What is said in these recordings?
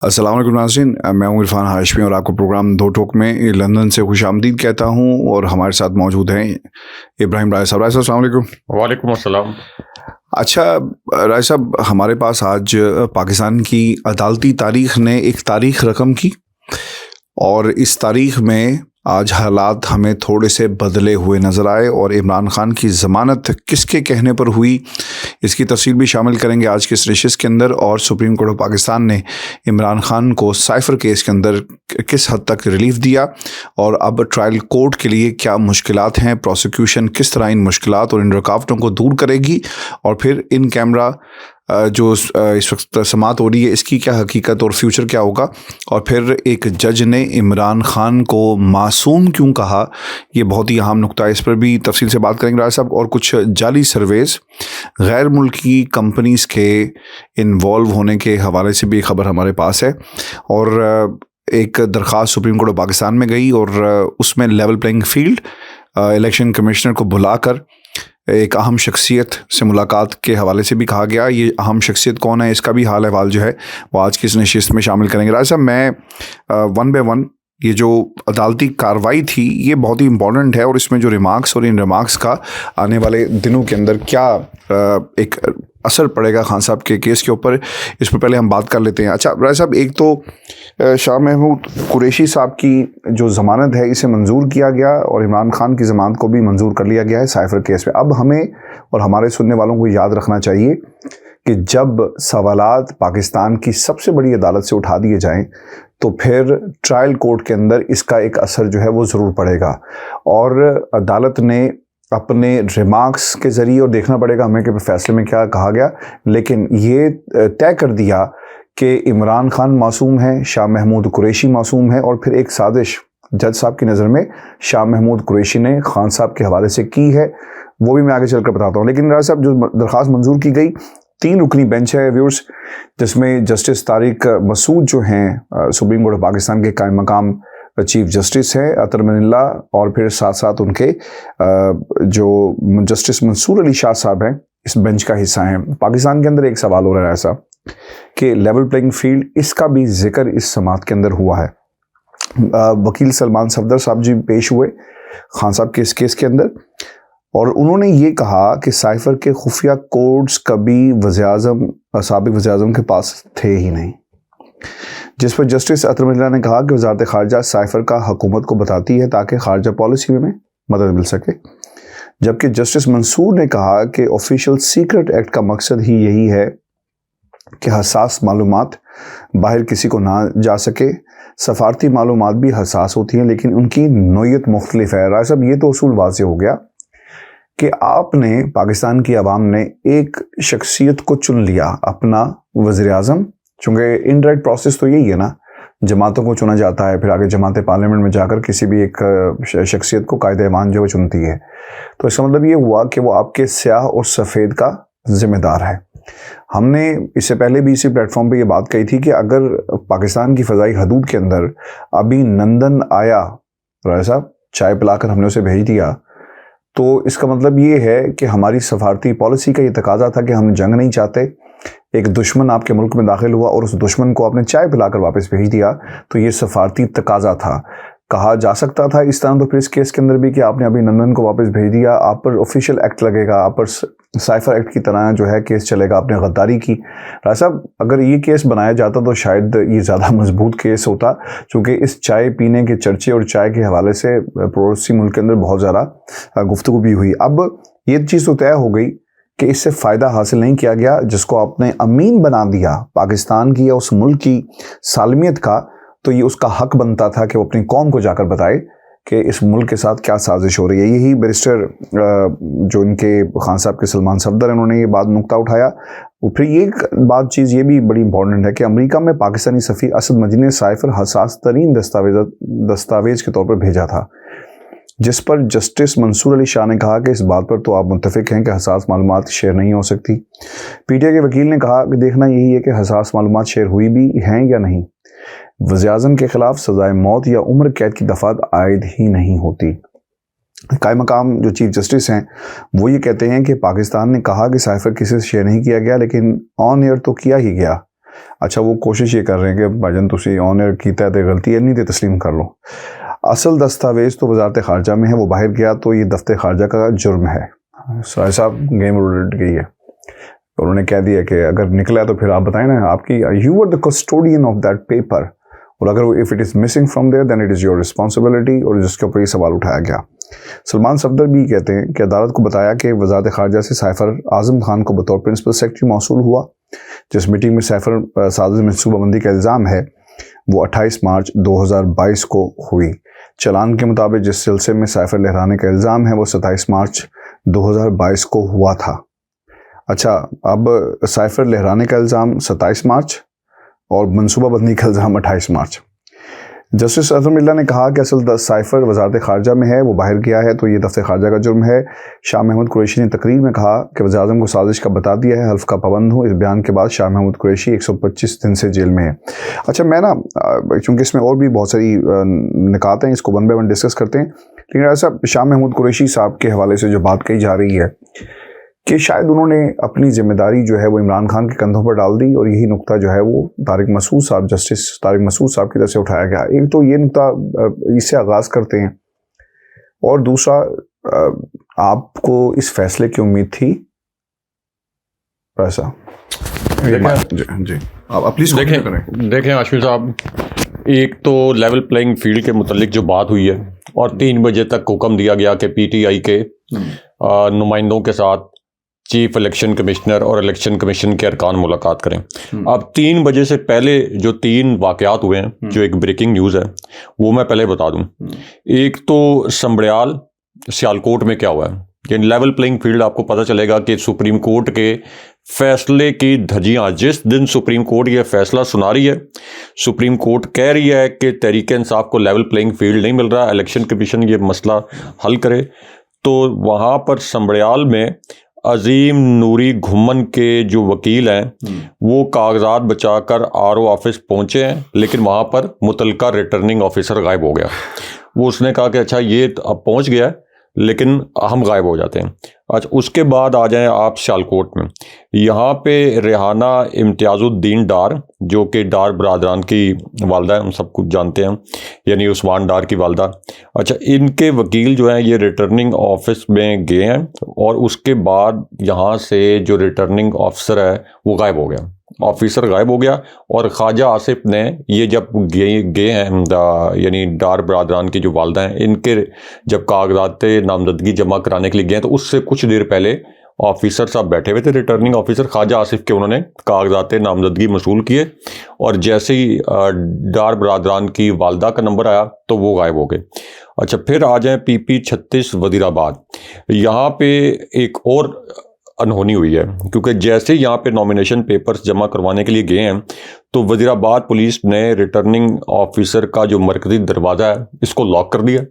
अस्सलाम वालेकुम नाज़रीन, मैं हूं इरफान हाशमी और आपको प्रोग्राम दो टोक में लंदन से खुशामदीद कहता हूं। और हमारे साथ मौजूद हैं इब्राहिम राय साहब। राय साहब, अस्सलाम वालेकुम। वालेकुम अस्सलाम। अच्छा, राय साहब, हमारे पास आज पाकिस्तान की अदालती तारीख ने एक तारीख रकम की और इस तारीख में आज हालात हमें थोड़े से बदले हुए नज़र आए और इमरान खान की ज़मानत किसके कहने पर हुई, इसकी तफसील भी शामिल करेंगे आज के इस नशिस्त के अंदर। और सुप्रीम कोर्ट ऑफ पाकिस्तान ने इमरान खान को साइफ़र केस के अंदर किस हद तक रिलीफ दिया और अब ट्रायल कोर्ट के लिए क्या मुश्किलात हैं, प्रोसिक्यूशन किस तरह इन मुश्किलात और इन रुकावटों को दूर करेगी, और फिर इन कैमरा जो इस वक्त समात हो रही है इसकी क्या हकीकत और फ्यूचर क्या होगा। और फिर एक जज ने इमरान खान को मासूम क्यों कहा, ये बहुत ही अहम नुक्ता है, इस पर भी तफसील से बात करेंगे राय साहब। और कुछ जाली सर्वेस, गैर मुल्की कंपनीज़ के इन्वॉल्व होने के हवाले से भी खबर हमारे पास है। और एक दरख्वास्त सुप्रीम कोर्ट ऑफ पाकिस्तान में गई और उसमें level playing field, election commissioner को बुलाकर एक अहम शख्सियत से मुलाकात के हवाले से भी कहा गया। ये अहम शख्सियत कौन है, इसका भी हाल अहवाल जो है वो आज की इस नशिस्त में शामिल करेंगे। राय साहब, मैं वन बाय वन ये जो अदालती कार्रवाई थी ये बहुत ही इम्पोर्टेंट है और इसमें जो रिमार्क्स और इन रिमार्क्स का आने वाले दिनों के अंदर क्या एक असर पड़ेगा खान साहब के केस के ऊपर, इस पर पहले हम बात कर लेते हैं। अच्छा राय साहब, एक तो शाह महमूद कुरैशी साहब की जो ज़मानत है इसे मंजूर किया गया और इमरान खान की ज़मानत को भी मंजूर कर लिया गया है साइफ़र केस में। अब हमें और हमारे सुनने वालों को याद रखना चाहिए कि जब सवालात पाकिस्तान की सबसे बड़ी अदालत से उठा दिए जाएं तो फिर ट्रायल कोर्ट के अंदर इसका एक असर जो है वो ज़रूर पड़ेगा। और अदालत ने अपने रिमार्क्स के ज़रिए, और देखना पड़ेगा हमें कि फैसले में क्या कहा गया, लेकिन ये तय कर दिया कि इमरान खान मासूम है, शाह महमूद कुरैशी मासूम है, और फिर एक साजिश जज साहब की नज़र में शाह महमूद कुरैशी ने खान साहब के हवाले से की है, वो भी मैं आगे चलकर बताता हूँ। लेकिन राज साहब, जो दरख्वास्त मंजूर की गई 3 रुकनी बेंच है व्यूअर्स, जिसमें जस्टिस तारिक मसूद जो हैं सुप्रीम कोर्ट ऑफ पाकिस्तान के कायम मकाम चीफ जस्टिस हैं, अतर मनिल्ला, और फिर साथ साथ उनके जो जस्टिस मंसूर अली शाह साहब हैं इस बेंच का हिस्सा हैं। पाकिस्तान के अंदर एक सवाल हो रहा है ऐसा कि लेवल प्लेइंग फील्ड, इसका भी जिक्र इस समात के अंदर हुआ है। वकील सलमान सफदर साहब जी पेश हुए खान साहब के इस केस के अंदर और उन्होंने ये कहा कि साइफ़र के खुफिया कोड्स कभी वज़ीर-ए-आज़म, साबिक़ वज़ीर-ए-आज़म के पास थे ही नहीं, जिस पर जस्टिस अतर मनिल्ला ने कहा कि वज़ारत ख़ारजा साइफ़र का हुकूमत को बताती है ताकि ख़ारजा पॉलिसी में मदद मिल सके। जबकि जस्टिस मंसूर ने कहा कि ऑफिशियल सीक्रेट एक्ट का मकसद ही यही है कि हसास मालूमात बाहर किसी को ना जा सके। सफारती मालूमात भी हसास होती हैं लेकिन उनकी नोयत मुख्तलिफ है। राय साहब, ये तो उसूल वाज़ेह हो गया कि आपने, पाकिस्तान की आवाम ने एक शख्सियत को चुन लिया अपना वज़ीर-ए-आज़म, चूँकि इनडायरेक्ट प्रोसेस तो यही है ना, जमातों को चुना जाता है, फिर आगे जमातें पार्लियामेंट में जाकर किसी भी एक शख्सियत को कायदे-ए-ईमान जो चुनती है। तो इसका मतलब ये हुआ कि वो आपके स्याह और सफ़ेद का ज़िम्मेदार है। हमने इससे पहले भी इसी प्लेटफॉर्म पे ये बात कही थी कि अगर पाकिस्तान की फ़ज़ाई हदूद के अंदर अभी नंदन आया, राय साहब, चाय पिलाकर हमने उसे भेज दिया, तो इसका मतलब ये है कि हमारी सफारती पॉलिसी का ये तकाजा था कि हम जंग नहीं चाहते। एक दुश्मन आपके मुल्क में दाखिल हुआ और उस दुश्मन को आपने चाय पिलाकर वापस भेज दिया, तो ये सफारती तकाजा था। कहा जा सकता था इस तरह तो फिर इस केस के अंदर भी कि आपने अभी नंदन को वापस भेज दिया, आप पर ऑफिशियल एक्ट लगेगा, आप पर साइफ़र एक्ट की तरह जो है केस चलेगा, आपने गद्दारी की। राय साहब, अगर ये केस बनाया जाता तो शायद ये ज़्यादा मजबूत केस होता, क्योंकि इस चाय पीने के चर्चे और चाय के हवाले से पड़ोसी मुल्क के अंदर बहुत ज़्यादा गुफ्तगू भी हुई। अब ये चीज़ तो तय हो गई कि इससे फ़ायदा हासिल नहीं किया गया, जिसको आपने अमीन बना दिया पाकिस्तान की या उस मुल्क की सालमियत का, तो ये उसका हक बनता था कि वो अपनी कौम को जाकर बताए कि इस मुल्क के साथ क्या साजिश हो रही है। यही बैरिस्टर जो इनके खान साहब के सलमान सफदर, इन्होंने ये बात नुक्ता उठाया। फिर ये बात चीज़ ये भी बड़ी इंपॉर्टेंट है कि अमेरिका में पाकिस्तानी सफ़ीर असद मजीद ने साइफ़र हसास तरीन दस्तावेज़ के तौर पर भेजा था, जिस पर जस्टिस मंसूर अली शाह ने कहा कि इस बात पर तो आप मुत्तफ़िक हैं कि हसास मालूमात शेयर नहीं हो सकती। पीटीआई के वकील ने कहा कि देखना यही है कि हसास मालूमात शेयर हुई भी हैं या नहीं। वज़ीर-ए-आज़म के खिलाफ सज़ाए मौत या उम्र कैद की दफ़ात आयद ही नहीं होती। कायम मकाम जो चीफ जस्टिस हैं वो ये कहते हैं कि पाकिस्तान ने कहा कि साइफ़र किसी से शेयर नहीं किया गया, लेकिन ऑन एयर तो किया ही गया। अच्छा वो कोशिश ये कर रहे हैं कि भाईजान तुसी ऑन एयर कीता है तो गलती है नहीं तो तस्लीम कर लो। असल दस्तावेज तो वजारत खारजा में है, वो बाहर गया तो ये दफ्तर खारजा का जुर्म है। सराय साहब गेम उलट गई है, उन्होंने कह दिया कि अगर निकला तो फिर आप बताएं ना, आपकी you are the custodian of that paper, और अगर if it is missing from there then it is your responsibility, और जिसके ऊपर ये सवाल उठाया गया। सलमान सफदर भी कहते हैं कि अदालत को बताया कि वजारत खारजा से सैफर आजम खान को बतौर प्रिंसिपल सेक्रेटरी मौसूल हुआ। जिस मीटिंग में सैफर साजिश मनसूबाबंदी का इल्ज़ाम है वो 28 मार्च 2022 को हुई। चलान के मुताबिक जिस सिलसिले में सैफर लहराने का इल्ज़ाम है वो 27 मार्च 2022 को हुआ था। अच्छा, अब सैफर लहराने का इल्ज़ाम 27 मार्च और मनसूबाबंदी का इल्ज़ाम 28 मार्च। जस्टिस अजहर मिल्ला ने कहा कि असल साइफर वजारत खारजा में है, वो बाहर गया है तो ये दफ्तर खारजा का जुर्म है। शाह महमूद कुरैशी ने तकरीर में कहा कि वज़ीर आज़म को साजिश का बता दिया है, हल्फ का पाबंद हूँ। इस बयान के बाद शाह महमूद कुरैशी 125 दिन से जेल में है। अच्छा, मैं ना चूँकि इसमें और भी बहुत सारी निकात हैं, इसको वन बाय वन डिस्कस करते हैं, लेकिन ऐसा शाह महमूद कुरैशी साहब के हवाले से जो बात कही जा रही है कि शायद उन्होंने अपनी जिम्मेदारी जो है वो इमरान खान के कंधों पर डाल दी, और यही नुक्ता जो है वो तारिक मसूद साहब, जस्टिस तारिक मसूद साहब की तरफ से उठाया गया। एक तो ये नुक्ता, इससे आगाज़ करते हैं, और दूसरा आपको इस फैसले की उम्मीद थी ऐसा? जी आप प्लीज़ देखें हाशमी साहब, एक तो लेवल प्लेइंग फील्ड के मुतल्लिक जो बात हुई है, और 3 बजे तक हुक्म दिया गया कि PTI के नुमाइंदों के साथ चीफ इलेक्शन कमिश्नर और इलेक्शन कमीशन के अरकान मुलाकात करें। अब 3 बजे से पहले जो 3 वाक़यात हुए हैं, जो एक ब्रेकिंग न्यूज़ है, वो मैं पहले बता दूं। एक तो संबड़ियाल सियालकोट में क्या हुआ है, ये लेवल प्लेइंग फील्ड आपको पता चलेगा कि सुप्रीम कोर्ट के फैसले की धज्जियां, जिस दिन सुप्रीम कोर्ट ये फैसला सुना रही है, सुप्रीम कोर्ट कह रही है कि तहरीक इंसाफ को लेवल प्लेइंग फील्ड नहीं मिल रहा, इलेक्शन कमीशन ये मसला हल करे, तो वहाँ पर संबड़ियाल में अजीम नूरी घुमन के जो वकील हैं वो कागजात बचाकर RO ऑफिस पहुँचे हैं, लेकिन वहाँ पर मुतलका रिटर्निंग ऑफिसर गायब हो गया। वो उसने कहा कि अच्छा ये अब पहुँच गया है, लेकिन हम गायब हो जाते हैं। अच्छा, उसके बाद आ जाएं आप सियालकोट में, यहाँ पे रेहाना इम्तियाजुद्दीन डार, जो कि डार बरादरान की वालदा है, हम सब कुछ जानते हैं, यानी उस्मान डार की वालदा। अच्छा, इनके वकील जो हैं ये रिटर्निंग ऑफिस में गए हैं, और उसके बाद यहाँ से जो रिटर्निंग ऑफिसर है वो गायब हो गया, ऑफिसर गायब हो गया। और ख्वाजा आसिफ ने ये जब गए हैं, यानी डार बरादरान की जो वालदा हैं, इनके जब कागजात नामजदगी जमा कराने के लिए गए तो उससे कुछ देर पहले ऑफिसर साहब बैठे हुए थे, रिटर्निंग ऑफिसर ख्वाजा आसिफ के, उन्होंने कागजात नामजदगी मसूल किए, और जैसे ही डार बरादरान की वालदा का नंबर आया तो वो गायब हो गए। अच्छा, फिर आ जाएँ PP 36 वजीराबाद। यहाँ पे एक और अनहोनी हुई है, क्योंकि जैसे यहाँ पे नॉमिनेशन पेपर्स जमा करवाने के लिए गए हैं तो वजीराबाद पुलिस ने रिटर्निंग ऑफिसर का जो मरकजी दरवाज़ा है इसको लॉक कर दिया,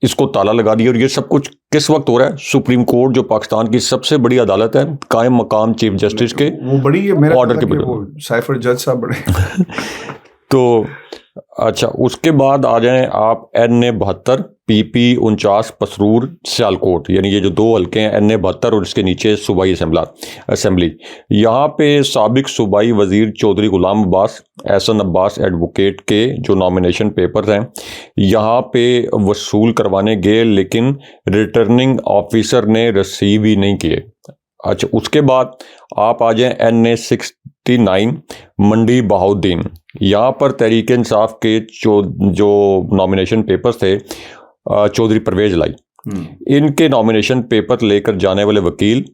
इसको ताला लगा दिया। और ये सब कुछ किस वक्त हो रहा है? सुप्रीम कोर्ट जो पाकिस्तान की सबसे बड़ी अदालत है, कायम मकाम चीफ जस्टिस के वो बड़ी है, ऑर्डर के बदले साइफर जज साहब बड़े तो अच्छा, उसके बाद आ जाएं आप NA 72 PP 49 पसरूर सियालकोट, यानी ये जो 2 हल्के हैं NA 72 और इसके नीचे सूबाई असेंबली। यहाँ पे साबिक सूबाई वजीर चौधरी गुलाम अब्बास, एहसन अब्बास एडवोकेट के जो नॉमिनेशन पेपर्स हैं यहाँ पे वसूल करवाने गए, लेकिन रिटर्निंग ऑफिसर ने रिसीव ही नहीं किए। अच्छा, उसके बाद आप आ जाएं NA 69 मंडी बहाउद्दीन। यहाँ पर तहरीक इंसाफ के जो नॉमिनेशन पेपर्स थे चौधरी परवेज लाई, इनके नॉमिनेशन पेपर लेकर जाने वाले वकील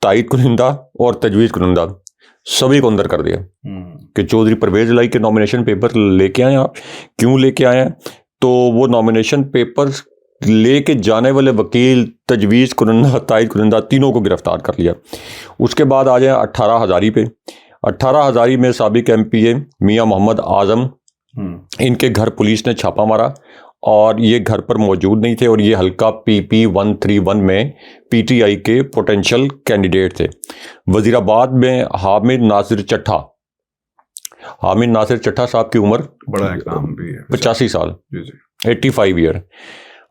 तायद कुनिंदा और तजवीज़ कुनिंदा सभी को अंदर कर दिया कि चौधरी परवेज लाई के नॉमिनेशन पेपर लेके आए आप, क्यों लेके आए हैं? तो वो नॉमिनेशन पेपर्स लेके जाने वाले वकील तजवीज़ कुनिंदा, तायद कुनिंदा, तीनों को गिरफ्तार कर लिया। उसके बाद आ जाए 18 हज़ारी पे। 18 हज़ारी में साबिक MPA मियाँ मोहम्मद आज़म, इनके घर पुलिस ने छापा मारा और ये घर पर मौजूद नहीं थे, और ये हल्का PP 131 में PTI के पोटेंशियल कैंडिडेट थे। वजीराबाद में हामिद नासिर चट्टा साहब की उम्र बड़ा एक नाम भी है, 85 साल, 85 ईयर।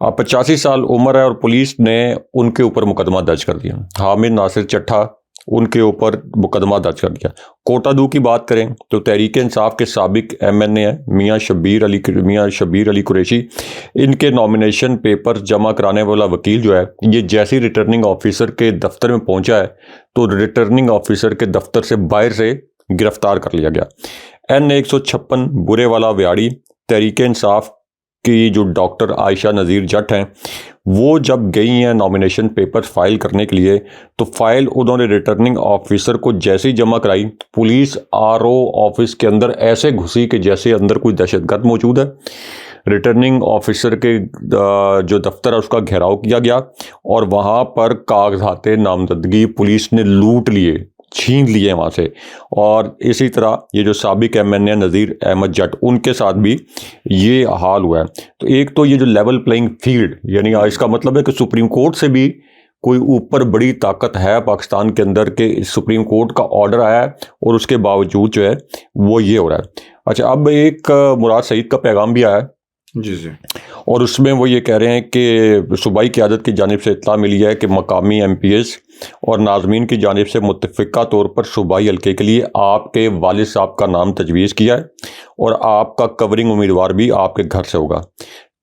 85 साल उम्र है, और पुलिस ने उनके ऊपर मुकदमा दर्ज कर दिया। हामिद नासिर चट्टा उनके ऊपर मुकदमा दर्ज कर दिया। कोटा 2 की बात करें तो तहरीक इंसाफ के साबिक MNA हैं मियाँ शब्बीर अली कुरैशी, इनके नॉमिनेशन पेपर जमा कराने वाला वकील जो है, ये जैसे ही रिटर्निंग ऑफिसर के दफ्तर में पहुंचा है तो रिटर्निंग ऑफिसर के दफ्तर से बाहर से गिरफ्तार कर लिया गया। N156 बुरेवाला व्याड़ी तहरीक इंसाफ की जो डॉक्टर आयशा नज़ीर जट हैं, वो जब गई हैं नॉमिनेशन पेपर फाइल करने के लिए, तो फाइल उन्होंने रिटर्निंग ऑफिसर को जैसे ही जमा कराई, पुलिस RO ऑफिस के अंदर ऐसे घुसी कि जैसे अंदर कोई दहशतगर्द मौजूद है। रिटर्निंग ऑफिसर के जो दफ्तर है उसका घेराव किया गया और वहाँ पर कागजात नामजदगी पुलिस ने लूट लिए, छीन लिए वहाँ से। और इसी तरह ये जो साबिक MNA नज़ीर अहमद जट, उनके साथ भी ये हाल हुआ है। तो एक तो ये जो लेवल प्लेइंग फील्ड, यानी इसका मतलब है कि सुप्रीम कोर्ट से भी कोई ऊपर बड़ी ताकत है पाकिस्तान के अंदर के सुप्रीम कोर्ट का ऑर्डर आया है और उसके बावजूद जो है वो ये हो रहा है। अच्छा, अब एक मुराद सईद का पैगाम भी आया है जी, और उसमें वो ये कह रहे हैं कि सूबाई क़यादत की जानिब से इत्तला मिली है कि मकामी MPs और नाज़मीन की जानिब से मुत्तफ़िक़ा तौर पर सूबाई हल्के के लिए आपके वालिद साहब का नाम तजवीज़ किया है और आपका कवरिंग उम्मीदवार भी आपके घर से होगा।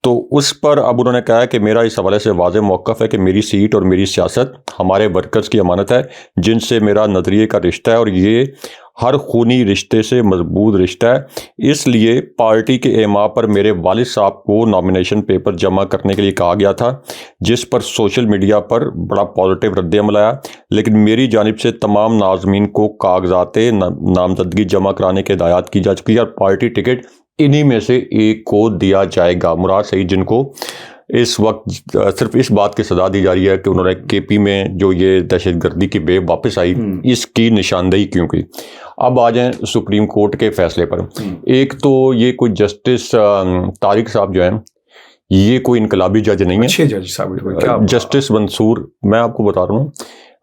तो उस पर अब उन्होंने कहा है कि मेरा इस हवाले से वाज़ेह मौक़िफ़ है कि मेरी सीट और मेरी सियासत हमारे वर्कर्स की अमानत है, जिनसे मेरा नज़रिए का रिश्ता है और ये हर खूनी रिश्ते से मजबूत रिश्ता है। इसलिए पार्टी के एमा पर मेरे वालिद साहब को नॉमिनेशन पेपर जमा करने के लिए कहा गया था, जिस पर सोशल मीडिया पर बड़ा पॉजिटिव रद्द-ए-अमल आया, लेकिन मेरी जानिब से तमाम नाज़मीन को कागजात नामजदगी जमा कराने की हिदायत की जा चुकी है और पार्टी टिकट इन्हीं में से एक को दिया जाएगा। मुराद सईद, जिनको इस वक्त सिर्फ इस बात की सजा दी जा रही है कि उन्होंने KP में जो ये दहशतगर्दी की वेव वापस आई, इसकी निशानदेही क्यों की। अब आ जाएं सुप्रीम कोर्ट के फैसले पर। एक तो ये कोई जस्टिस तारिक साहब जो हैं, ये कोई इनकलाबी जज नहीं है, अच्छे जज साहब। जस्टिस मंसूर, मैं आपको बता रहा हूँ,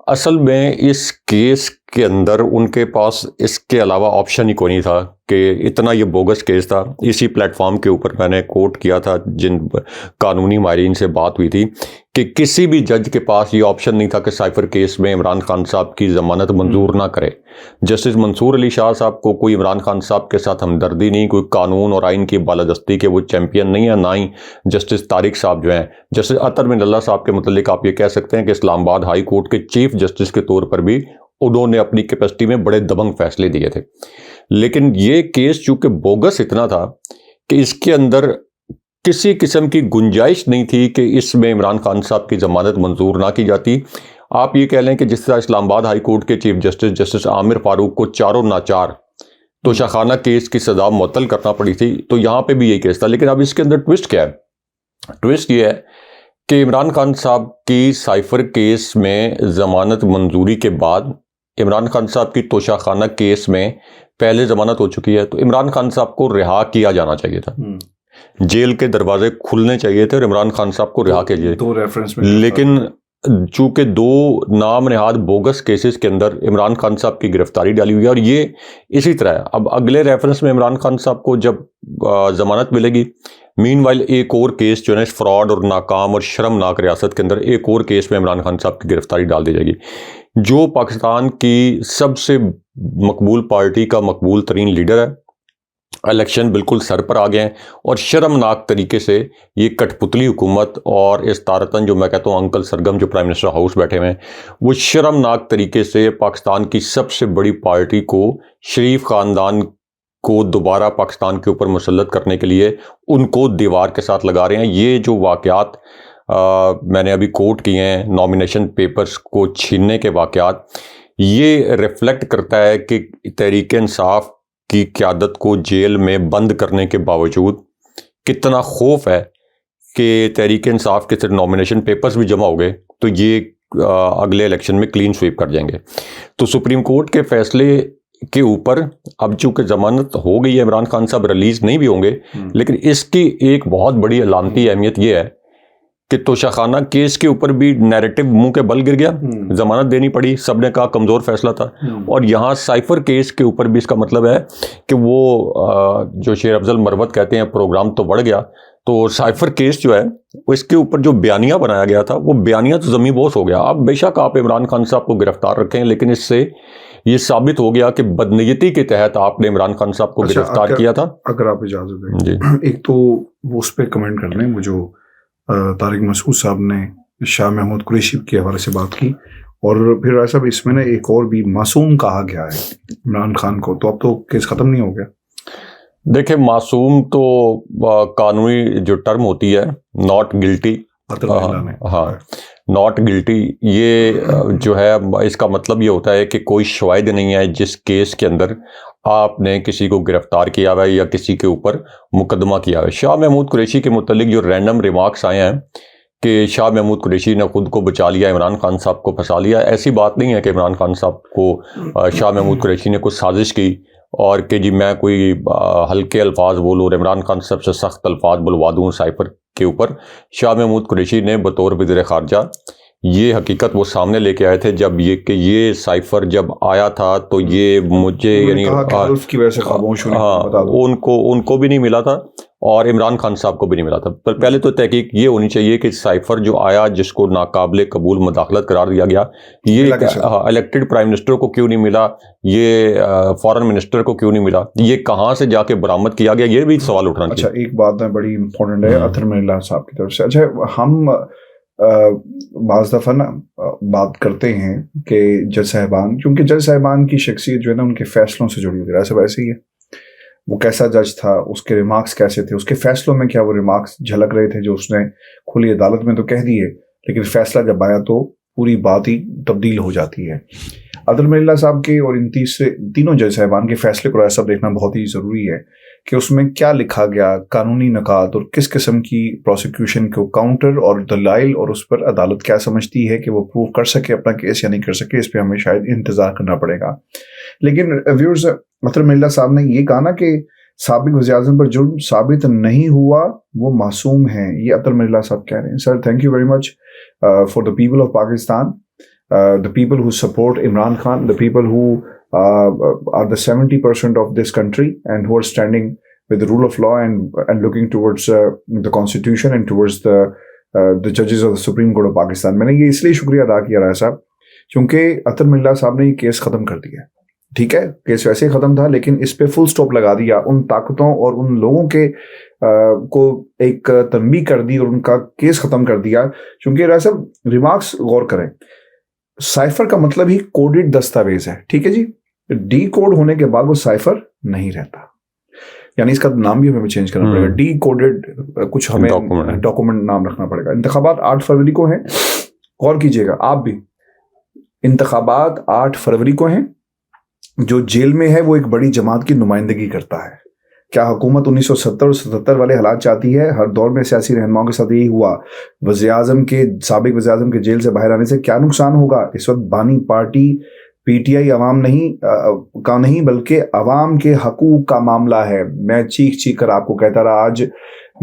असल में इस केस के अंदर उनके पास इसके अलावा ऑप्शन ही कोई नहीं था कि इतना ये बोगस केस था। इसी प्लेटफॉर्म के ऊपर मैंने कोट किया था, जिन कानूनी माहिरीन से बात हुई थी, कि किसी भी जज के पास ये ऑप्शन नहीं था कि साइफर केस में इमरान खान साहब की ज़मानत मंजूर ना करे। जस्टिस मंसूर अली शाह साहब को कोई इमरान खान साहब के साथ हमदर्दी नहीं, कोई कानून और आइन की बालादस्ती के वो चैम्पियन नहीं है, ना ही जस्टिस तारिक साहब जो हैं। जस्टिस अतर मिनल्ला साहब के मतलब आप ये कह सकते हैं कि इस्लामाबाद हाई कोर्ट के चीफ जस्टिस के तौर पर भी उन्होंने अपनी कैपेसिटी में बड़े दबंग फैसले दिए थे। लेकिन ये केस चूंकि बोगस इतना था कि इसके अंदर किसी किस्म की गुंजाइश नहीं थी कि इसमें इमरान खान साहब की ज़मानत मंजूर ना की जाती। आप ये कह लें कि जिस तरह इस्लामाबाद हाई कोर्ट के चीफ जस्टिस आमिर फारूक को चारों नाचार तोशाखाना केस की सजा मुअत्तल करना पड़ी थी, तो यहाँ पे भी यही केस था। लेकिन अब इसके अंदर ट्विस्ट क्या है? ट्विस्ट ये है कि इमरान खान साहब की साइफर केस में ज़मानत मंजूरी के बाद इमरान खान साहब की तोशाखाना केस में पहले ज़मानत हो चुकी है, तो इमरान खान साहब को रिहा किया जाना चाहिए था। जेल के दरवाजे खुलने चाहिए थे और इमरान खान साहब को रिहा किया जाए। दो रेफरेंस में, लेकिन चूंकि दो नाम नहाद बोगस केसेस के अंदर इमरान खान साहब की गिरफ्तारी डाली हुई है और ये इसी तरह है। अब अगले रेफरेंस में इमरान खान साहब को जब ज़मानत मिलेगी, मीनवाइल एक और केस जो है फ्रॉड और नाकाम और शर्मनाक रियासत के अंदर एक और केस में इमरान खान साहब की गिरफ्तारी डाल दी जाएगी। जो पाकिस्तान की सबसे मकबूल पार्टी का मकबूल तरीन लीडर है, इलेक्शन बिल्कुल सर पर आ गए हैं और शर्मनाक तरीके से ये कठपुतली हुकूमत और इस तारतन जो मैं कहता हूँ अंकल सरगम जो प्राइम मिनिस्टर हाउस बैठे हुए हैं, वो शर्मनाक तरीके से पाकिस्तान की सबसे बड़ी पार्टी को, शरीफ ख़ानदान को दोबारा पाकिस्तान के ऊपर मुसल्लत करने के लिए उनको दीवार के साथ लगा रहे हैं। ये जो वाक़यात मैंने अभी कोट किए हैं, नॉमिनेशन पेपर्स को छीनने के वाक़यात, ये रिफ्लेक्ट करता है कि तहरीक इंसाफ की क़यादत को जेल में बंद करने के बावजूद कितना खौफ है कि तहरीक इंसाफ के सिर्फ नॉमिनेशन पेपर्स भी जमा हो गए तो ये अगले इलेक्शन में क्लीन स्वीप कर जाएंगे। तो सुप्रीम कोर्ट के फैसले के ऊपर अब चूंकि ज़मानत हो गई है, इमरान खान साहब रिलीज़ नहीं भी होंगे, लेकिन इसकी एक बहुत बड़ी अलामती अहमियत ये है कि तोशाखाना केस के ऊपर भी नैरेटिव मुंह के बल गिर गया, जमानत देनी पड़ी, सबने कहा कमज़ोर फैसला था। और यहाँ साइफर केस के ऊपर भी इसका मतलब है कि वो जो शेर अफजल मरवत कहते हैं प्रोग्राम तो बढ़ गया। तो साइफर केस जो है वो इसके ऊपर जो बयानिया बनाया गया था वो बयानिया तो ज़मीन बोस हो गया। अब बेशक आप इमरान खान साहब को गिरफ्तार रखें, लेकिन इससे ये साबित हो गया कि बदनीयती के तहत आपने इमरान खान साहब को गिरफ्तार किया था। अगर आप इजाज़त दें जी, एक तो वो उस पर कमेंट कर लें, वो जो तारिक मसूद साहब ने शाह महमूद कुरैशी के हवाले से बात की, और फिर राय साहब इसमें ना एक और भी मासूम कहा गया है इमरान खान को, तो अब तो केस ख़त्म नहीं हो गया? देखिए, मासूम तो कानूनी जो टर्म होती है नॉट गिल्टी, हाँ नॉट गिल्टी, ये जो है इसका मतलब ये होता है कि कोई शवाहिद नहीं है जिस केस के अंदर आपने किसी को गिरफ्तार किया हुआ है या किसी के ऊपर मुकदमा किया हुआ है। शाह महमूद कुरैशी के मुतालिक जो रैंडम रिमार्क्स आए हैं कि शाह महमूद कुरैशी ने खुद को बचा लिया, इमरान खान साहब को फंसा लिया, ऐसी बात नहीं है कि इमरान खान साहब को शाह महमूद कुरैशी ने कुछ साजिश की और कि जी मैं कोई हल्के अल्फाज बोलूँ और इमरान खान साहब से सख्त अल्फाज बुलवा दूँ साइफर के ऊपर। शाह महमूद कुरैशी ने बतौर वज़ीर ख़ारजा ये हकीकत वो सामने लेके आए थे जब ये साइफर जब आया था तो ये मुझे यानी की वजह से खामोश होने, हाँ उनको भी नहीं मिला था और इमरान खान साहब को भी नहीं मिला था। पर पहले तो तहकीक ये होनी चाहिए कि साइफर जो आया जिसको नाकाबिले कबूल मदाखलत करार दिया गया, ये इलेक्टेड प्राइम मिनिस्टर को क्यों नहीं मिला, ये फॉरेन मिनिस्टर को क्यों नहीं मिला, ये कहाँ से जाके बरामद किया गया, ये भी सवाल उठना चाहिए। अच्छा, एक बात बड़ी इंपॉर्टेंट है अतर मिल्ला साहब की तरफ से। अच्छा, हम बाज़ दफ़ा ना बात करते हैं कि जज साहिबान, क्योंकि जज साहिबान की शख्सियत जो है ना उनके फैसलों से जुड़ी हुई है, ऐसा वैसे ही है। वो कैसा जज था, उसके रिमार्क्स कैसे थे, उसके फैसलों में क्या वो रिमार्क्स झलक रहे थे जो उसने खुली अदालत में तो कह दिए, लेकिन फैसला जब आया तो पूरी बात ही तब्दील हो जाती है। अदल मिल्ला साहब के और इन तीनों जज साहिबान के फैसले को ऐसा देखना बहुत ही ज़रूरी है कि उसमें क्या लिखा गया, कानूनी नकात और किस किस्म की प्रोसिक्यूशन को काउंटर और दलाइल, और उस पर अदालत क्या समझती है कि वो प्रूव कर सके अपना केस या नहीं कर सके, इस पर हमें शायद इंतज़ार करना पड़ेगा। लेकिन व्यूअर्स, अतर मिल्ला साहब ने ये कहा ना कि साबिक वज़ीर-ए-आज़म पर जुर्म साबित नहीं हुआ, वो मासूम हैं, ये अतर मिल्ला साहब कह रहे हैं। Sir, thank you very much for the people of Pakistan, the people who support Imran Khan, the people who are the 70% of this country and who are standing with the rule of law and looking towards the constitution and towards the judges of the Supreme Court of Pakistan. मैंने ये इसलिए शुक्रिया अदा किया राय साहब क्योंकि अतर मिल्ला साहब ने ये केस ख़त्म कर दिया। ठीक है, केस वैसे ही ख़त्म था, लेकिन इस पे फुल स्टॉप लगा दिया, उन ताकतों और उन लोगों के को एक तनबीह कर दी और उनका केस ख़त्म कर दिया। क्योंकि राय साहब, रिमार्क्स गौर करें, साइफर का मतलब ही कोडेड दस्तावेज है, ठीक है जी। डी कोड होने के बाद वो साइफर नहीं रहता, यानी इसका नाम भी हमें चेंज करना पड़ेगा, डी कोडेड कुछ हमें डॉक्यूमेंट नाम रखना पड़ेगा। इंतखाबात 8 फरवरी को हैं, गौर कीजिएगा आप भी, इंतखाबात 8 फरवरी को हैं। जो जेल में है वो एक बड़ी जमात की नुमाइंदगी करता है। क्या हुकूमत 1970 और 77 वाले हालात चाहती है? हर दौर में सियासी रहनुमाओं के साथ यही हुआ। साबिक वज़ीर-ए-आज़म के जेल से बाहर आने से क्या नुकसान होगा? इस वक्त बानी पार्टी पीटीआई अवाम नहीं बल्कि अवाम के हकूक का मामला है। मैं चीख कर आपको कहता रहा, आज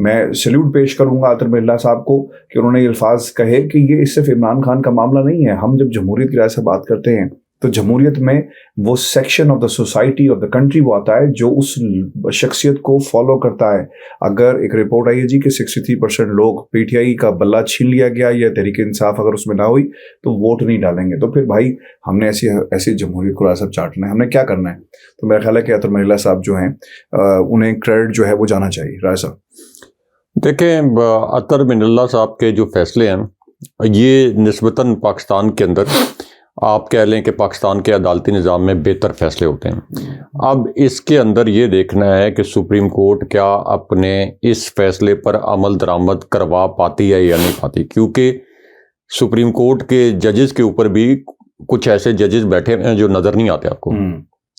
मैं सैल्यूट पेश करूंगा अतर मिल्ला साहब को कि उन्होंने ये अल्फाज कहे कि ये सिर्फ इमरान खान का मामला नहीं है। हम जब जमहूरियत की राय से बात करते हैं तो जमहूरियत में वो section of the society of the country वो आता है जो उस शख्सियत को फॉलो करता है। अगर एक रिपोर्ट आई है जी कि 63% लोग पीटीआई का बल्ला छीन लिया गया या तहरीक इंसाफ अगर उसमें ना हुई तो वोट नहीं डालेंगे, तो फिर भाई हमने ऐसी जमहूरियत को रास्ता चाटना है, हमने क्या करना है? तो मेरा ख्याल है कि अतर मिल्ला साहब जो हैं उन्हें क्रेडिट जो है वो जाना चाहिए। राय साहब देखें, अतर मिल्ला साहब के जो फैसले हैं ये निस्बतन पाकिस्तान के अंदर आप कह लें कि पाकिस्तान के अदालती निज़ाम में बेहतर फैसले होते हैं। अब इसके अंदर ये देखना है कि सुप्रीम कोर्ट क्या अपने इस फैसले पर अमल दरामद करवा पाती है या नहीं पाती, क्योंकि सुप्रीम कोर्ट के जजेस के ऊपर भी कुछ ऐसे जजेस बैठे हैं जो नज़र नहीं आते आपको।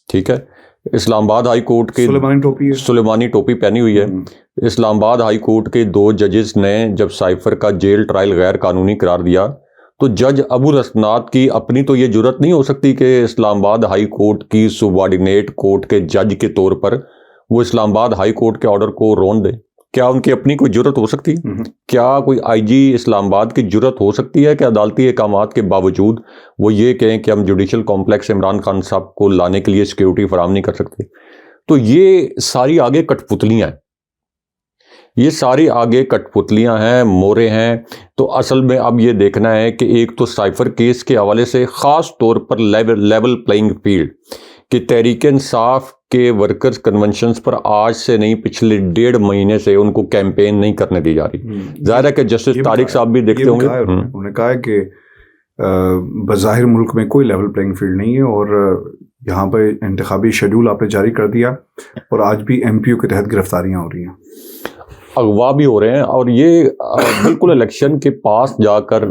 ठीक है, इस्लामाबाद हाई कोर्ट के सुलेमानी टोपी पहनी हुई है। इस्लामाबाद हाई कोर्ट के 2 जजेस ने जब साइफर का जेल ट्रायल गैर कानूनी करार दिया तो जज अबू रसनात की अपनी तो ये जुर्रत नहीं हो सकती कि इस्लामाबाद हाई कोर्ट की सुबॉर्डिनेट कोर्ट के जज के तौर पर वो इस्लामाबाद हाई कोर्ट के ऑर्डर को रोन दे। क्या उनकी अपनी कोई जुर्रत हो सकती है? क्या कोई आईजी इस्लामाबाद की जुर्रत हो सकती है कि अदालती अहकामात के बावजूद वो ये कहें कि हम जुडिशल कॉम्प्लेक्स इमरान खान साहब को लाने के लिए सिक्योरिटी फराहम नहीं कर सकते? तो ये सारी आगे कठपुतलियां हैं, ये सारी आगे कठपुतलियां हैं, मोरे हैं। तो असल में अब ये देखना है कि एक तो साइफर केस के हवाले से ख़ास तौर पर लेवल प्लेइंग फील्ड कि तहरीक इंसाफ के वर्कर्स कन्वेंशंस पर आज से नहीं, पिछले 1.5 महीने से उनको कैंपेन नहीं करने दी जा रही। जाहिर है कि जस्टिस तारिक साहब भी देखते होंगे। उन्होंने कहा है कि बज़ाहिर मुल्क में कोई लेवल प्लेइंग फील्ड नहीं है और यहाँ पर इंतखाबी शेड्यूल आपने जारी कर दिया और आज भी MPO के तहत गिरफ्तारियाँ हो रही हैं, अगवा भी हो रहे हैं। और ये बिल्कुल इलेक्शन के पास जाकर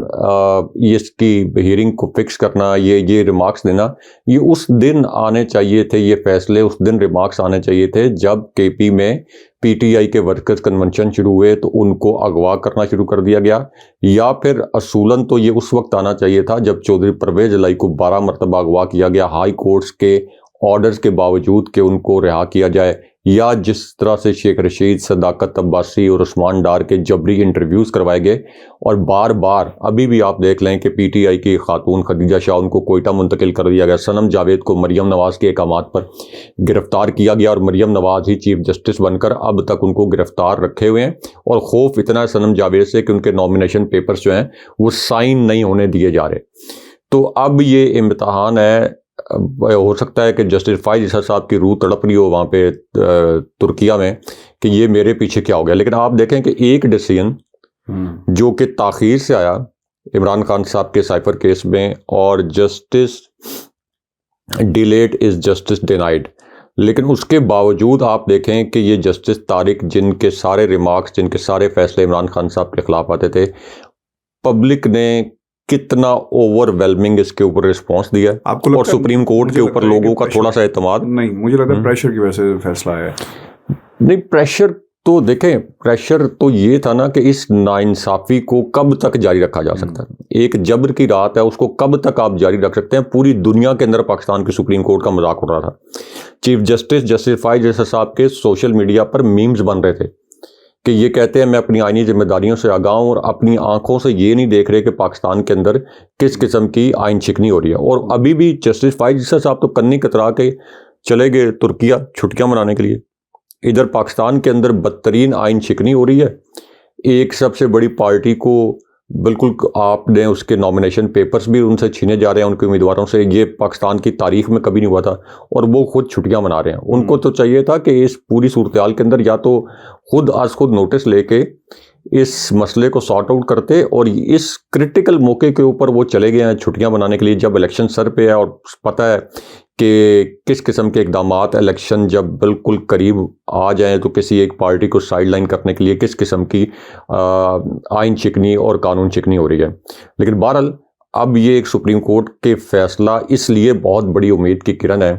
ये इसकी हियरिंग को फिक्स करना, ये रिमार्क्स देना, ये उस दिन आने चाहिए थे, ये फैसले उस दिन रिमार्क्स आने चाहिए थे जब KP में PTI के वर्कर्स कन्वेंशन शुरू हुए तो उनको अगवा करना शुरू कर दिया गया। या फिर असूलन तो ये उस वक्त आना चाहिए था जब चौधरी परवेज इलाही को 12 मरतबा अगवा किया गया हाई कोर्ट्स के ऑर्डर्स के बावजूद कि उनको रिहा किया जाए। या जिस तरह से शेख रशीद, सदाकत अब्बासी और उस्मान डार के जबरी इंटरव्यूज़ करवाए गए और बार बार अभी भी आप देख लें कि PTI की खातून खदीजा शाह उनको कोयटा मुंतकिल कर दिया गया, सनम जावेद को मरियम नवाज़ के अहकामात पर गिरफ्तार किया गया और मरियम नवाज़ ही चीफ जस्टिस बनकर अब तक उनको गिरफ्तार रखे हुए हैं। और खौफ इतना है सनम जावेद से कि उनके नॉमिनेशन पेपर्स जो हैं वो साइन नहीं होने दिए जा रहे। तो अब ये इम्तिहान है, हो सकता है कि जस्टिस फाइज ईसा साहब की रूह तड़प रही हो वहाँ पे तुर्किया में कि ये मेरे पीछे क्या हो गया। लेकिन आप देखें कि एक डिसीजन जो कि ताख़ीर से आया इमरान खान साहब के साइफर केस में, और justice delayed is justice denied, लेकिन उसके बावजूद आप देखें कि ये जस्टिस तारिक जिनके सारे रिमार्क्स, जिनके सारे फैसले इमरान खान साहब के खिलाफ आते थे, पब्लिक ने कितना ओवरवेलमिंग इसके ऊपर रिस्पांस दिया है। और सुप्रीम कोर्ट के ऊपर लोगों का थोड़ा सा एतमाद नहीं, मुझे लगता है प्रेशर की वजह से फैसला आया है। नहीं, प्रेशर तो देखें, प्रेशर तो ये था ना कि इस नाइंसाफ़ी को कब तक जारी रखा जा सकता है। एक जबर की रात है, उसको कब तक आप जारी रख सकते हैं। पूरी दुनिया के अंदर पाकिस्तान की सुप्रीम कोर्ट का मजाक उड़ रहा था। चीफ जस्टिस जस्टिस फाइज ईसा साहब के सोशल मीडिया पर मीम्स बन रहे थे कि ये कहते हैं मैं अपनी आईनी जिम्मेदारियों से आगाह हूँ और अपनी आंखों से ये नहीं देख रहे कि पाकिस्तान के अंदर किस किस्म की आइन शिकनी हो रही है। और अभी भी जस्टिस फाइज ईसा साहब तो कन्नी कतरा के चले गए तुर्किया छुट्टियां मनाने के लिए। इधर पाकिस्तान के अंदर बदतरीन आइन शिकनी हो रही है। एक सबसे बड़ी पार्टी को बिल्कुल आपने उसके नॉमिनेशन पेपर्स भी उनसे छीने जा रहे हैं, उनके उम्मीदवारों से। ये पाकिस्तान की तारीख में कभी नहीं हुआ था और वो खुद छुट्टियां मना रहे हैं। उनको तो चाहिए था कि इस पूरी सूरत हाल के अंदर या तो खुद आज खुद नोटिस लेके इस मसले को सॉर्ट आउट करते, और इस क्रिटिकल मौके के ऊपर वो चले गए हैं छुट्टियां मनाने के लिए जब इलेक्शन सर पे है और पता है कि किस किस्म के इकदामात इलेक्शन जब बिल्कुल करीब आ जाएं तो किसी एक पार्टी को साइडलाइन करने के लिए किस किस्म की आइन शिकनी और कानून शिकनी हो रही है। लेकिन बहरहाल अब ये एक सुप्रीम कोर्ट के फैसला इसलिए बहुत बड़ी उम्मीद की किरण है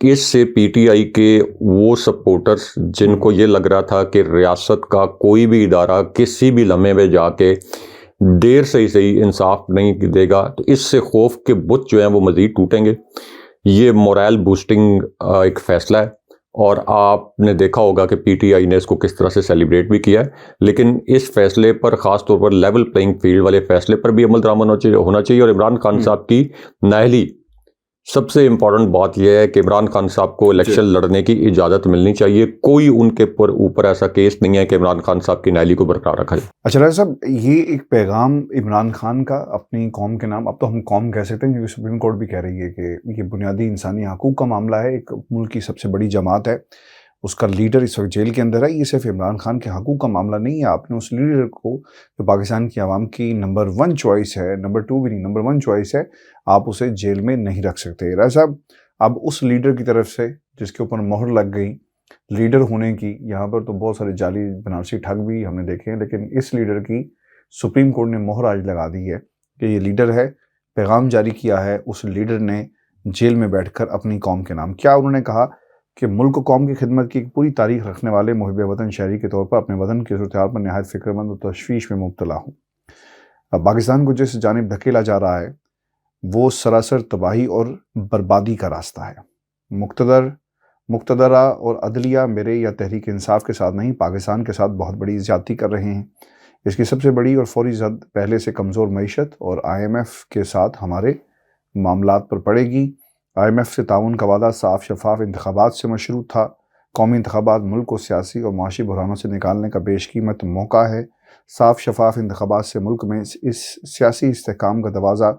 कि इससे PTI के वो सपोर्टर्स जिनको ये लग रहा था कि रियासत का कोई भी इदारा किसी भी लम्हे में जाके देर से ही सही इंसाफ नहीं देगा, तो इससे खौफ के बुत जो हैं वो मज़ीद टूटेंगे। ये मोरल बूस्टिंग एक फ़ैसला है और आपने देखा होगा कि PTI ने इसको किस तरह से सेलिब्रेट भी किया है। लेकिन इस फैसले पर ख़ास तौर पर लेवल प्लेइंग फील्ड वाले फैसले पर भी अमल दरामद होना चाहिए। और इमरान खान साहब की नाअहली, सबसे इम्पॉर्टेंट बात यह है कि इमरान खान साहब को इलेक्शन लड़ने की इजाज़त मिलनी चाहिए। कोई उनके ऊपर ऐसा केस नहीं है कि इमरान खान साहब की नाअहली को बरकरार रखा जाए। अच्छा राजा साहब, ये एक पैगाम इमरान खान का अपनी कौम के नाम, अब तो हम कौम कह सकते हैं क्योंकि सुप्रीम कोर्ट भी कह रही है कि ये बुनियादी इंसानी हकूक़ का मामला है। एक मुल्क की सबसे बड़ी जमात है, उसका लीडर इस वक्त जेल के अंदर है। ये सिर्फ इमरान खान के हकूक़ का मामला नहीं है। आपने उस लीडर को जो पाकिस्तान की आवाम की नंबर 1 चॉइस है, नंबर 2 भी नहीं, नंबर 1 चॉइस है, आप उसे जेल में नहीं रख सकते। राजा साहब, अब उस लीडर की तरफ से जिसके ऊपर मोहर लग गई लीडर होने की, यहाँ पर तो बहुत सारे जाली बनारसी ठग भी हमने देखे हैं, लेकिन इस लीडर की सुप्रीम कोर्ट ने मोहर आज लगा दी है कि ये लीडर है। पैगाम जारी किया है उस लीडर ने जेल में बैठकर अपनी कौम के नाम। क्या उन्होंने कहा कि मुल्क कौम की खिदमत की पूरी तारीख रखने वाले मुहिब वतन शहरी के तौर पर अपने वतन की सूरत हाल पर नहायत फ़िक्रमंद और तशवीश में मुब्तला हूँ। अब पाकिस्तान को जिस जानिब धकेला जा रहा है वो सरासर तबाही और बर्बादी का रास्ता है। मुक़्तदर मुक़्तदरा और अदलिया मेरे या तहरीक इंसाफ के साथ नहीं, पाकिस्तान के साथ बहुत बड़ी ज़्यादती कर रहे हैं। इसकी सबसे बड़ी और फौरी ज़द पहले से कमज़ोर मईशत और IMF के साथ हमारे मामलात पर पड़ेगी। IMF से ताउन का वादा साफ शफाफ इंतखाबात से मशरूत था। कौमी इंतखाबात मुल्क को सियासी और माशी बहरानों से निकालने का बेशकीमत मौका है। साफ शफाफ इंतखाबात से मुल्क में इस सियासी इस्तेहकाम का दरवाज़ा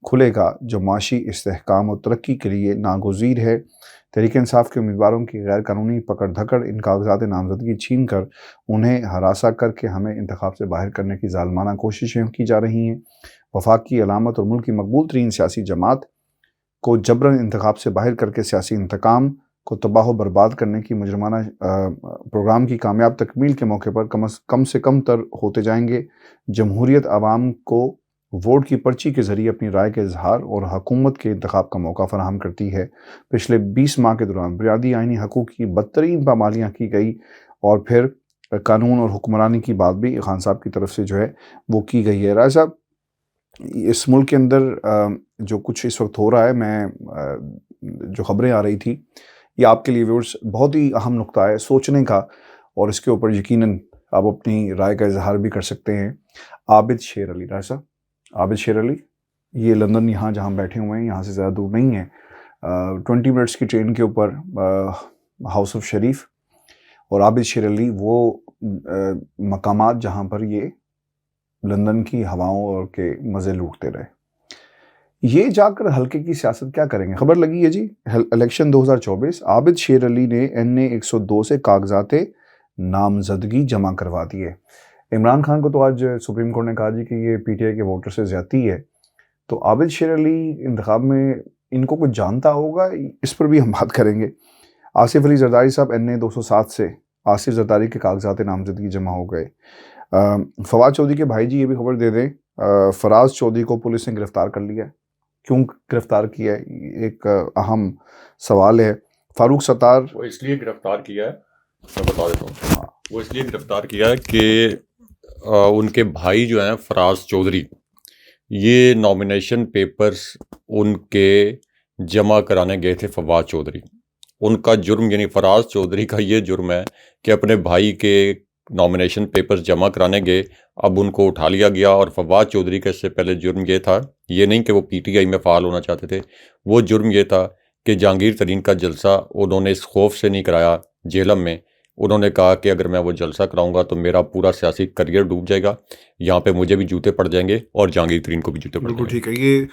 खुलेगा जो माशी इस्तेहकाम और तरक्की के लिए नागुज़ीर है। तहरीक इंसाफ के उम्मीदवारों की गैर कानूनी पकड़ धकड़, इन कागजात नामजदगी छीन कर उन्हें हरासा करके हमें इंतखाब से बाहर करने की जालमाना कोशिशें की जा रही हैं। वफाक की अलामत और मुल्क की मकबूल तरीन सियासी जमात को जबरन इंतखाब से बाहर करके सियासी इंतकाम को तबाह व बर्बाद करने की मुजरमाना प्रोग्राम की कामयाब तकमील के मौके पर कम से कम तर होते जाएंगे। जमहूरियत आवाम को वोट की पर्ची के ज़रिए अपनी राय के इजहार और हुकूमत के इंतखाब का मौका फराहम करती है। पिछले 20 माह के दौरान बुनियादी आइनी हकूक़ की बदतरीन पामालियाँ की गई और फिर कानून और हुक्मरानी की बात भी खान साहब की तरफ से जो है वो की गई है। राय साहब, इस मुल्क के अंदर जो कुछ इस वक्त हो रहा है, मैं जो ख़बरें आ रही थी, ये आपके लिए व्यूअर्स बहुत ही अहम नुक्ता है सोचने का, और इसके ऊपर यकीनन आप अपनी राय का इजहार भी कर सकते हैं। आबिद शेर अली, राय साहब, आबिद शेर अली, ये लंदन यहाँ जहाँ बैठे हुए हैं यहाँ से ज़्यादा दूर नहीं है, 20 मिनट्स की ट्रेन के ऊपर हाउस ऑफ शरीफ, और आबिद शेर अली वो मकामात जहाँ पर ये लंदन की हवाओं और के मज़े लूटते रहे, ये जाकर हल्के की सियासत क्या करेंगे। खबर लगी है जी, इलेक्शन 2024, आबिद शेर अली ने NA 102 से कागजाते नामजदगी जमा करवा दिए। इमरान खान को तो आज सुप्रीम कोर्ट ने कहा जी कि ये PTI के वोटर से ज़्यादती है, तो आबिद शेर अली इंतखाब में इनको कुछ जानता होगा, इस पर भी हम बात करेंगे। आसिफ अली जरदारी साहब, NA 207 से आसिफ जरदारी के कागजाते नामजदगी जमा हो गए। फवाद चौधरी के भाई जी ये भी खबर दे दें, फराज चौधरी को पुलिस ने गिरफ्तार कर लिया है। क्यों गिरफ्तार किया है, एक अहम सवाल है। फारूक सत्तार, वो इसलिए गिरफ्तार किया है, मैं बता देता हूँ। वो इसलिए गिरफ्तार किया है कि उनके भाई जो हैं फराज चौधरी, ये नॉमिनेशन पेपर्स उनके जमा कराने गए थे फवाद चौधरी। उनका जुर्म, यानी फराज चौधरी का ये जुर्म है कि अपने भाई के नॉमिनेशन पेपर्स जमा कराने गए, अब उनको उठा लिया गया। और फवाद चौधरी का इससे पहले जुर्म ये था, ये नहीं कि वो PTI में फ़ाल होना चाहते थे, वो जुर्म ये था कि जहांगीर तरीन का जलसा उन्होंने इस खौफ से नहीं कराया जेलम में। उन्होंने कहा कि अगर मैं वो जलसा कराऊंगा तो मेरा पूरा सियासी करियर डूब जाएगा, यहाँ पे मुझे भी जूते पड़ जाएंगे और जहांगीर तरीन को भी जूते पड़ जाएंगे। ठीक है, ये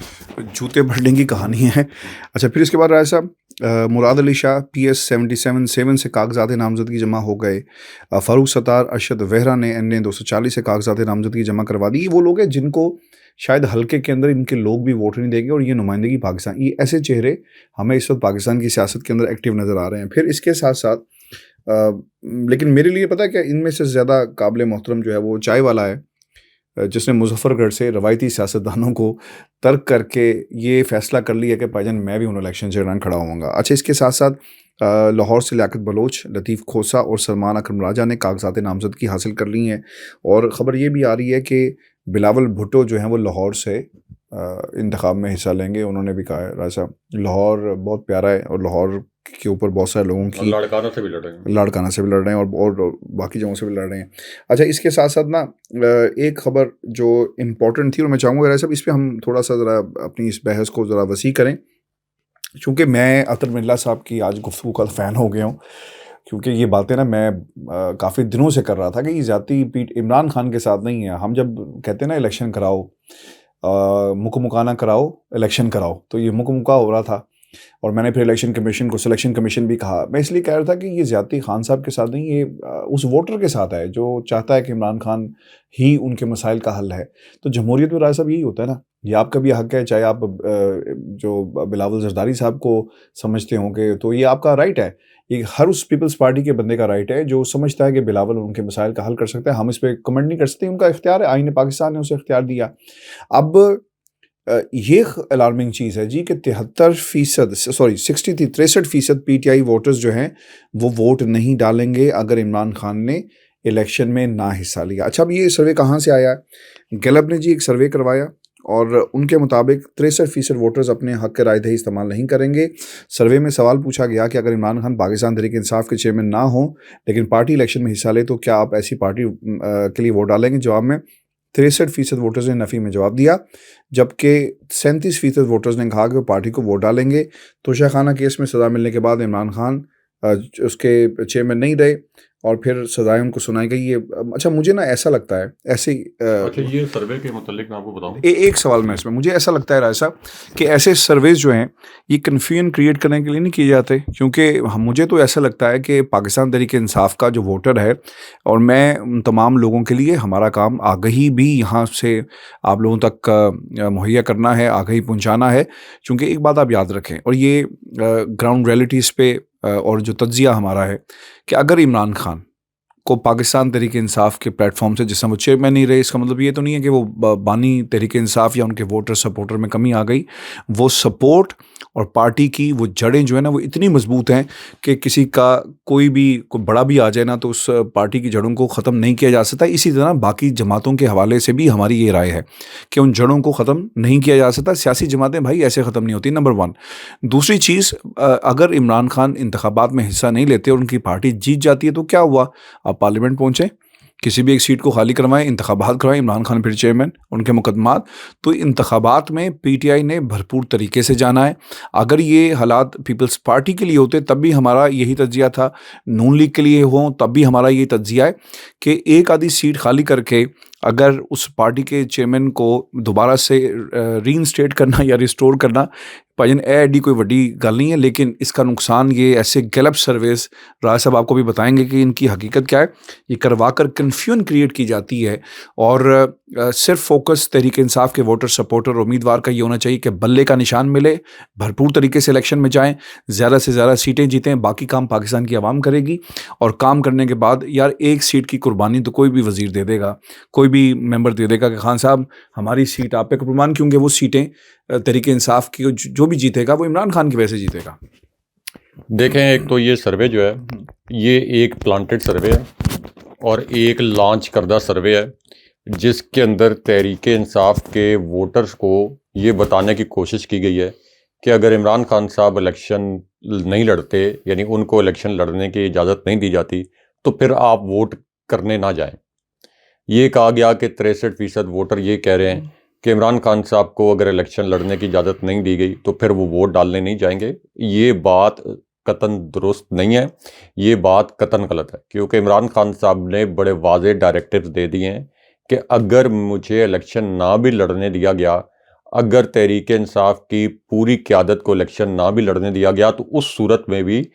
जूते पड़ने की कहानी है। अच्छा, फिर इसके बाद राय साहब, मुराद अली शाह PS 77 से कागजात नामजदगी जमा हो गए। फारूक सत्तार, अरशद वहरा ने NA 240 से कागजात नामजदगी जमा करवा दी। वो लोग हैं जिनको शायद हल्के के अंदर इनके लोग भी वोट नहीं देंगे, और ये नुमाइंदगी पाकिस्तान, ये ऐसे चेहरे हमें इस वक्त पाकिस्तान की सियासत के अंदर एक्टिव नज़र आ रहे हैं। फिर इसके साथ साथ लेकिन मेरे लिए पता है क्या, इनमें से ज़्यादा काबिल मोहतरम जो है वो चाय वाला है, जिसने मुजफ्फरगढ़ से रवायती सियासतदानों को तर्क करके ये फ़ैसला कर लिया कि भाईजान मैं भी उन इलेक्शन से रन खड़ा होऊंगा। अच्छा, इसके साथ साथ लाहौर से लियाकत बलोच, लतीफ़ खोसा और सलमान अकरम राजा ने कागजात नामजदगी हासिल कर ली हैं। और ख़बर ये भी आ रही है कि बिलावल भुट्टो जो हैं वो लाहौर से इंतखाब में हिस्सा लेंगे। उन्होंने भी कहा है, राय साहब, लाहौर बहुत प्यारा है और लाहौर के ऊपर बहुत सारे लोगों की लाड़काना से भी लड़ रहे हैं, लाड़काना से भी लड़ रहे हैं और बाकी जगहों से भी लड़ रहे हैं। अच्छा, इसके साथ साथ ना एक ख़बर जो इम्पोर्टेंट थी, और मैं चाहूँगा राय साहब इस पर हम थोड़ा सा ज़रा अपनी इस बहस को ज़रा वसी करें, क्योंकि मैं अतर मिल्ला साहब की आज गुफ्तगू का फ़ैन हो गया हूँ। क्योंकि ये बातें ना मैं काफ़ी दिनों से कर रहा था कि ये ज़ाती पीठ इमरान खान के साथ नहीं है। हम जब कहते हैं ना इलेक्शन कराओ, मुकमुकाना कराओ, इलेक्शन कराओ, तो ये मुकमुका हो रहा था। और मैंने फिर इलेक्शन कमीशन को सिलेक्शन कमीशन भी कहा। मैं इसलिए कह रहा था कि ये ज़्यादती खान साहब के साथ नहीं, ये उस वोटर के साथ है जो चाहता है कि इमरान खान ही उनके मसाइल का हल है। तो जमहूरियत में राय साहब यही होता है ना, ये आपका भी हक है, चाहे आप जो बिलावल जरदारी साहब को समझते होंगे तो ये आपका राइट है, ये हर उस पीपल्स पार्टी के बंदे का राइट है जो समझता है कि बिलावल उनके मसाइल का हल कर सकता है। हम इस पर कमेंट नहीं कर सकते, उनका इख्तियार है, आईन पाकिस्तान ने उसे इख्तियार दिया। अब ये अलार्मिंग चीज़ है जी कि 63% PTI वोटर्स जो हैं वो वोट नहीं डालेंगे अगर इमरान खान ने इलेक्शन में ना हिस्सा लिया। अच्छा, अब ये सर्वे कहाँ से आया है? गैलब ने जी एक सर्वे करवाया और उनके मुताबिक 63% वोटर्स अपने हक के राय दही इस्तेमाल नहीं करेंगे। सर्वे में सवाल पूछा गया कि अगर इमरान खान पाकिस्तान तहरीक इंसाफ के चेयरमैन ना हो लेकिन पार्टी इलेक्शन में हिस्सा ले तो क्या आप ऐसी पार्टी के लिए वोट डालेंगे? जवाब में 63% वोटर्स ने नफ़ी में जवाब दिया, जबकि 37% वोटर्स ने कहा कि वो पार्टी को वोट डालेंगे। तोशाखाना केस में सज़ा मिलने के बाद इमरान खान उसके चेयरमैन नहीं रहे और फिर सजाएं उनको सुनाई गई। ये अच्छा, मुझे ना ऐसा लगता है ऐसे अच्छा, ये सर्वे के मुतालिक मैं आपको बताऊं, एक सवाल में इसमें मुझे ऐसा लगता है राय साहब कि ऐसे सर्वेज जो हैं ये कन्फ्यूजन क्रिएट करने के लिए नहीं किए जाते, क्योंकि मुझे तो ऐसा लगता है कि पाकिस्तान तहरीक इंसाफ का जो वोटर है, और मैं उन तमाम लोगों के लिए हमारा काम आगाही भी यहाँ से आप लोगों तक मुहैया करना है, आगाही पहुँचाना है। क्योंकि एक बात आप याद रखें, और ये ग्राउंड रियलिटीज़ पे और जो तज्जिया हमारा है कि अगर इमरान खान को पाकिस्तान तहरीक इंसाफ के प्लेटफॉर्म से, जिसमें वो चेयरमैन नहीं रहे, इसका मतलब ये तो नहीं है कि वो बानी तहरीक इंसाफ या उनके वोटर सपोर्टर में कमी आ गई। वो सपोर्ट और पार्टी की वो जड़ें जो है ना वो इतनी मजबूत हैं कि किसी का कोई बड़ा भी आ जाए ना तो उस पार्टी की जड़ों को ख़त्म नहीं किया जा सकता। इसी तरह बाकी जमातों के हवाले से भी हमारी ये राय है कि उन जड़ों को ख़त्म नहीं किया जा सकता। सियासी जमातें भाई ऐसे ख़त्म नहीं होती, नंबर 1। दूसरी चीज़, अगर इमरान खान इंतखाबात में हिस्सा नहीं लेते और उनकी पार्टी जीत जाती है तो क्या हुआ? आप पार्लियामेंट पहुँचे, किसी भी एक सीट को खाली करवाएं, इंतखाबात करवाएं, इमरान खान फिर चेयरमैन, उनके मुकदमात। तो इंतखाबात में पीटीआई ने भरपूर तरीके से जाना है। अगर ये हालात पीपल्स पार्टी के लिए होते तब भी हमारा यही तज्जिया था, नून लीग के लिए हो तब भी हमारा यही तज्जिया है कि एक आधी सीट खाली करके अगर उस पार्टी के चेयरमैन को दोबारा से रीइंस्टेट करना या रिस्टोर करना, भाईजान एडी कोई बड़ी गल नहीं है। लेकिन इसका नुकसान ये ऐसे गलत सर्वेस, राज साहब आपको भी बताएंगे कि इनकी हकीकत क्या है, ये करवा कर कन्फ्यूजन क्रिएट की जाती है। और सिर्फ फोकस तहरीक इंसाफ के वोटर सपोर्टर और उम्मीदवार का ये होना चाहिए कि बल्ले का निशान मिले, भरपूर तरीके से इलेक्शन में जाएं, ज़्यादा से ज़्यादा सीटें जीतें, बाकी काम पाकिस्तान की आवाम करेगी। और काम करने के बाद यार एक सीट की कुर्बानी तो कोई भी वज़ीर दे देगा, कोई भी मेंबर दे देगा कि खान साहब हमारी सीट आप पे कुर्बान, क्योंकि वो सीटें तहरीक इंसाफ की जो भी जीतेगा वो इमरान खान की वजह से जीतेगा। देखें, एक तो ये सर्वे जो है ये एक प्लांटेड सर्वे है और एक लॉन्च करदा सर्वे है, जिसके अंदर तहरीक इंसाफ के वोटर्स को ये बताने की कोशिश की गई है कि अगर इमरान खान साहब इलेक्शन नहीं लड़ते, यानी उनको इलेक्शन लड़ने की इजाज़त नहीं दी जाती, तो फिर आप वोट करने ना जाएं। ये कहा गया कि 63% वोटर ये कह रहे हैं कि इमरान खान साहब को अगर इलेक्शन लड़ने की इजाज़त नहीं दी गई तो फिर वो वोट डालने नहीं जाएंगे। ये बात कतन दुरुस्त नहीं है, ये बात कतन गलत है, क्योंकि इमरान खान साहब ने बड़े वाज़ेह डायरेक्टिव्स दे दिए हैं कि अगर मुझे इलेक्शन ना भी लड़ने दिया गया, अगर तहरीक इंसाफ की पूरी क़यादत को इलेक्शन ना भी लड़ने दिया गया, तो उस सूरत में भी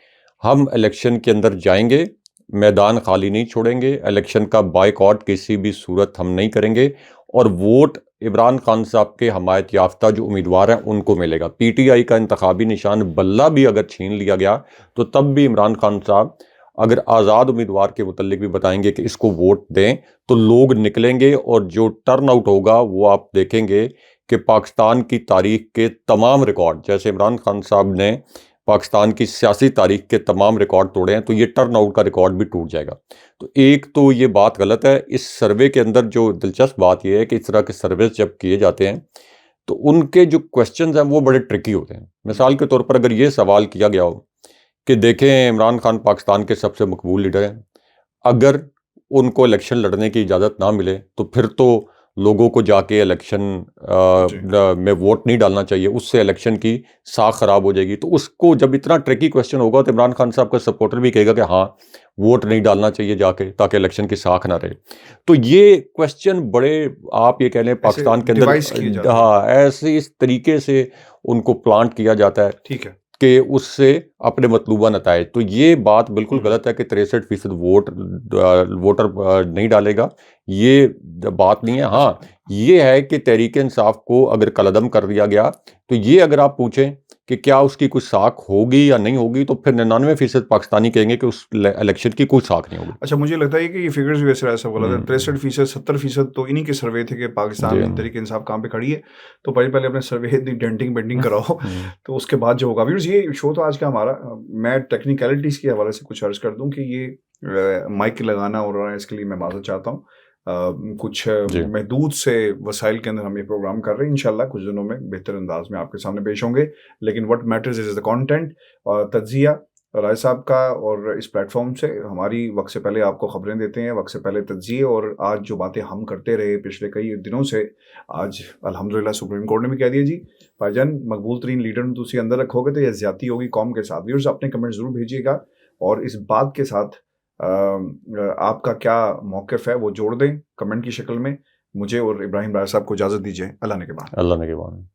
हम इलेक्शन के अंदर जाएंगे, मैदान खाली नहीं छोड़ेंगे, इलेक्शन का बायकॉट किसी भी सूरत हम नहीं करेंगे और वोट इमरान खान साहब के हमायत याफ्ता जो उम्मीदवार हैं उनको मिलेगा। पीटीआई का इंतखाबी निशान बल्ला भी अगर छीन लिया गया तो तब भी इमरान खान साहब अगर आज़ाद उम्मीदवार के मुतल्लिक भी बताएंगे कि इसको वोट दें तो लोग निकलेंगे और जो टर्न आउट होगा वो आप देखेंगे कि पाकिस्तान की तारीख के तमाम रिकॉर्ड, जैसे इमरान खान साहब ने पाकिस्तान की सियासी तारीख के तमाम रिकॉर्ड तोड़े हैं, तो ये टर्न आउट का रिकॉर्ड भी टूट जाएगा। तो एक तो ये बात गलत है। इस सर्वे के अंदर जो दिलचस्प बात यह है कि इस तरह के सर्वे जब किए जाते हैं तो उनके जो क्वेश्चंस हैं वो बड़े ट्रिकी होते हैं। मिसाल के तौर पर अगर ये सवाल किया गया हो कि देखें, इमरान खान पाकिस्तान के सबसे मकबूल लीडर हैं, अगर उनको इलेक्शन लड़ने की इजाज़त ना मिले तो फिर तो लोगों को जाके इलेक्शन में वोट नहीं डालना चाहिए, उससे इलेक्शन की साख ख़राब हो जाएगी। तो उसको जब इतना ट्रिकी क्वेश्चन होगा तो इमरान खान साहब का सपोर्टर भी कहेगा कि हाँ, वोट नहीं डालना चाहिए जाके, ताकि इलेक्शन की साख ना रहे। तो ये क्वेश्चन बड़े, आप ये कह लें, पाकिस्तान के अंदर हाँ ऐसे इस तरीके से उनको प्लांट किया जाता है, ठीक है, कि उससे अपने मतलूबा नतायज। तो ये बात बिल्कुल गलत है कि 63% वोटर नहीं डालेगा, ये बात नहीं है। हाँ, ये है कि तहरीक इंसाफ को अगर कलअदम कर दिया गया तो ये अगर आप पूछें कि क्या उसकी कुछ साख होगी या नहीं होगी, तो फिर 99% पाकिस्तानी कहेंगे कि उस इलेक्शन की कोई साख नहीं होगी। अच्छा, मुझे लगता है कि ये फिगर्स भी वैसे ऐसा बोला था, 63%, 70% तो इन्हीं के सर्वे थे कि पाकिस्तान में तहरीक इंसाफ कहाँ पे खड़ी है। तो पहले अपने सर्वे डेंटिंग बेंटिंग कराओ तो उसके बाद जो होगा। व्यूअर्स, ये शो तो आज का हमारा, मैं टेक्निकलिटीज़ के हवाले से कुछ अर्ज कर दूँ कि ये माइक लगाना हो रहा है, इसके लिए मैं माजूद चाहता हूँ। कुछ जी। महदूद से वसाइल के अंदर हम ये प्रोग्राम कर रहे हैं। इंशाल्लाह कुछ दिनों में बेहतर अंदाज में आपके सामने पेश होंगे, लेकिन what matters is the content. और तज्जिया राय साहब का, और इस प्लेटफॉर्म से हमारी वक्त से पहले आपको खबरें देते हैं, वक्त से पहले तज्जिए, और आज जो बातें हम करते रहे पिछले कई दिनों से, आज अल्हम्दुलिल्लाह सुप्रीम कोर्ट ने भी कह दिया जी भाईजान मकबूल तरीन लीडर ਨੂੰ ਤੁਸੀਂ अंदर रखोगे तो यह ज्यादती होगी कौम के साथ। व्यूअर्स अपने कमेंट जरूर भेजिएगा, और इस बात के साथ आपका क्या मौक़िफ़ है वो जोड़ दें कमेंट की शक्ल में। मुझे और इब्राहिम राय साहब को इजाज़त दीजिए। अल्लाह ने के बाद। अल्लाह ने के बाद।